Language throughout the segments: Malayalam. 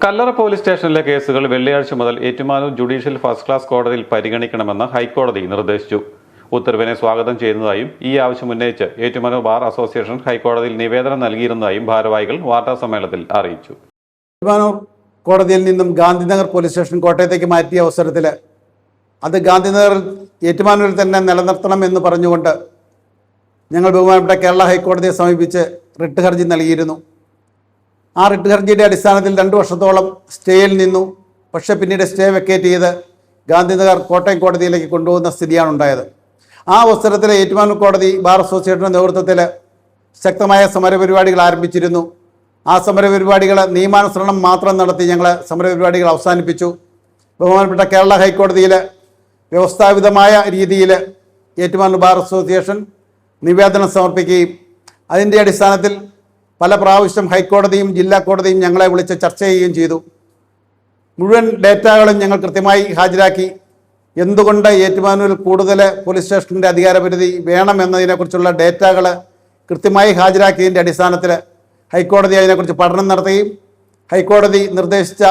കല്ലറ പോലീസ് സ്റ്റേഷനിലെ കേസുകൾ വെള്ളിയാഴ്ച മുതൽ ഏറ്റുമാനൂർ ജുഡീഷ്യൽ ഫസ്റ്റ് ക്ലാസ് കോടതിയിൽ പരിഗണിക്കണമെന്ന് ഹൈക്കോടതി നിർദ്ദേശിച്ചു. ഉത്തരവിനെ സ്വാഗതം ചെയ്യുന്നതായും ഈ ആവശ്യം ഉന്നയിച്ച് ഏറ്റുമാനൂർ ബാർ അസോസിയേഷൻ ഹൈക്കോടതിയിൽ നിവേദനം നൽകിയിരുന്നതായും ഭാരവാഹികൾ വാർത്താസമ്മേളനത്തിൽ അറിയിച്ചു. ഏറ്റുമാനൂർ കോടതിയിൽ നിന്നും ഗാന്ധിനഗർ പോലീസ് സ്റ്റേഷൻ കോട്ടയത്തേക്ക് മാറ്റിയ അവസരത്തിൽ അത് ഗാന്ധിനഗർ ഏറ്റുമാനൂരിൽ തന്നെ നിലനിർത്തണമെന്ന് പറഞ്ഞുകൊണ്ട് ഞങ്ങൾ ബഹുമാനപ്പെട്ട കേരള ഹൈക്കോടതിയെ സമീപിച്ച് റിട്ട് ഹർജി നൽകിയിരുന്നു. ആ റിട്ട് ഹർജിയുടെ അടിസ്ഥാനത്തിൽ 2 വർഷത്തോളം സ്റ്റേയിൽ നിന്നു. പക്ഷേ പിന്നീട് സ്റ്റേ വെക്കേറ്റ് ചെയ്ത് ഗാന്ധിനഗർ കോട്ടയം കോടതിയിലേക്ക് കൊണ്ടുപോകുന്ന സ്ഥിതിയാണ് ഉണ്ടായത്. ആ അവസരത്തിൽ ഏറ്റുമാനൂർ കോടതി ബാർ അസോസിയേഷൻ്റെ നേതൃത്വത്തിൽ ശക്തമായ സമരപരിപാടികൾ ആരംഭിച്ചിരുന്നു. ആ സമരപരിപാടികൾ നിയമാനുസരണം മാത്രം നടത്തി ഞങ്ങൾ സമരപരിപാടികൾ അവസാനിപ്പിച്ചു. ബഹുമാനപ്പെട്ട കേരള ഹൈക്കോടതിയിൽ വ്യവസ്ഥാപിതമായ രീതിയിൽ ഏറ്റുമാനൂർ ബാർ അസോസിയേഷൻ നിവേദനം സമർപ്പിക്കുകയും അതിൻ്റെ അടിസ്ഥാനത്തിൽ പല പ്രാവശ്യം ഹൈക്കോടതിയും ജില്ലാ കോടതിയും ഞങ്ങളെ വിളിച്ച് ചർച്ച ചെയ്യുകയും ചെയ്തു. മുഴുവൻ ഡേറ്റകളും ഞങ്ങൾ കൃത്യമായി ഹാജരാക്കി. എന്തുകൊണ്ട് ഏറ്റുമാനൂരിൽ കൂടുതൽ പോലീസ് സ്റ്റേഷൻ്റെ അധികാരപരിധി വേണമെന്നതിനെക്കുറിച്ചുള്ള ഡേറ്റകൾ കൃത്യമായി ഹാജരാക്കിയതിൻ്റെ അടിസ്ഥാനത്തിൽ ഹൈക്കോടതി അതിനെക്കുറിച്ച് പഠനം നടത്തുകയും ഹൈക്കോടതി നിർദ്ദേശിച്ച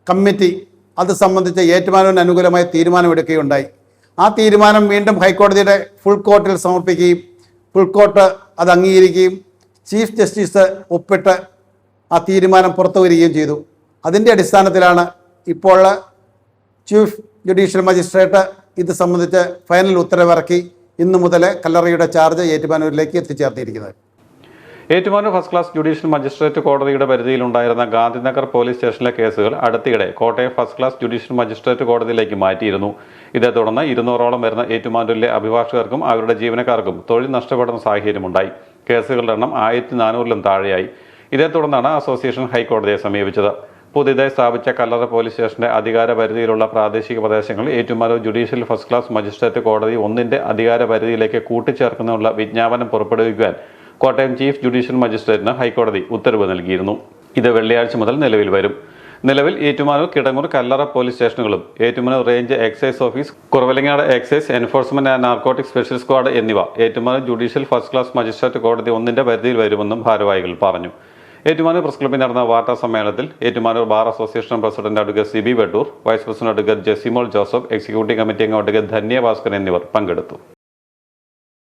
കമ്മിറ്റി അത് സംബന്ധിച്ച് ഏറ്റുമാനൂരിന് അനുകൂലമായ തീരുമാനമെടുക്കുകയുണ്ടായി. ആ തീരുമാനം വീണ്ടും ഹൈക്കോടതിയുടെ ഫുൾ കോർട്ടിൽ സമർപ്പിക്കുകയും ഫുൾ കോർട്ട് അത് അംഗീകരിക്കുകയും ചീഫ് ജസ്റ്റിസ് ഒപ്പിട്ട് ആ തീരുമാനം പുറത്തു വരികയും ചെയ്തു. അതിൻ്റെ അടിസ്ഥാനത്തിലാണ് ഇപ്പോൾ ചീഫ് ജുഡീഷ്യൽ മജിസ്ട്രേറ്റ് ഇത് സംബന്ധിച്ച് ഫൈനൽ ഉത്തരവിറക്കി ഇന്നു മുതൽ കല്ലറയുടെ ചാർജ് ഏറ്റുമാനൂരിലേക്ക് എത്തിച്ചേർത്തിരിക്കുന്നത്. Ettumanoor first class judicial magistrate കോടതിയുടെ പരിധിയിലുണ്ടായിരുന്ന ഗാന്ധിനഗർ പോലീസ് സ്റ്റേഷനിലെ കേസുകൾ അടുത്തിടെ Kottayam first class judicial magistrate കോടതിയിലേക്ക് മാറ്റിയിരുന്നു. ഇതേ തുടർന്ന് 200ഓളം വരുന്ന ഏറ്റുമാനൂരിലെ അഭിഭാഷകർക്കും അവരുടെ ജീവനക്കാർക്കും തൊഴിൽ നഷ്ടപ്പെടുന്ന സാഹചര്യമുണ്ടായി. കേസുകളുടെ എണ്ണം 1400-ലും താഴെയായി. ഇതേ തുടർന്നാണ് അസോസിയേഷൻ ഹൈക്കോടതിയെ സമീപിച്ചത്. പുതിയതായി സ്ഥാപിച്ച കല്ലറ പോലീസ് സ്റ്റേഷന്റെ അധികാര പരിധിയിലുള്ള പ്രാദേശിക പ്രദേശങ്ങൾ Ettumanoor judicial first class magistrate കോടതി 1ന്റെ അധികാര പരിധിയിലേക്ക് കൂട്ടിച്ചേർക്കുന്നതിനുള്ള വിജ്ഞാപനം പുറപ്പെടുവിക്കുവാൻ കോട്ടയം ചീഫ് ജുഡീഷ്യൽ മജിസ്ട്രേറ്റിന് ഹൈക്കോടതി ഉത്തരവ് നൽകിയിരുന്നു. ഇത് വെള്ളിയാഴ്ച മുതൽ നിലവിൽ വരും. നിലവിൽ ഏറ്റുമാനൂർ, കിടങ്ങൂർ, കല്ലറ പോലീസ് സ്റ്റേഷനുകളും Ettumanoor range excise office, Kuravilangad excise enforcement and narcotic special squad എന്നിവ Ettumanoor judicial first class magistrate കോടതി 1ന്റെ പരിധിയിൽ വരുമെന്നും ഭാരവാഹികൾ പറഞ്ഞു. ഏറ്റുമാനൂർ പ്രസ് ക്ലബ്ബിൽ നടന്ന വാർത്താ സമ്മേളനത്തിൽ Ettumanoor bar association president advocate Sibi Vettoor, vice president advocate Jessymol Joseph, executive committee അംഗം അഡ്വക്കേറ്റ് ധന്യ ഭാസ്കർ എന്നിവർ പങ്കെടുത്തു.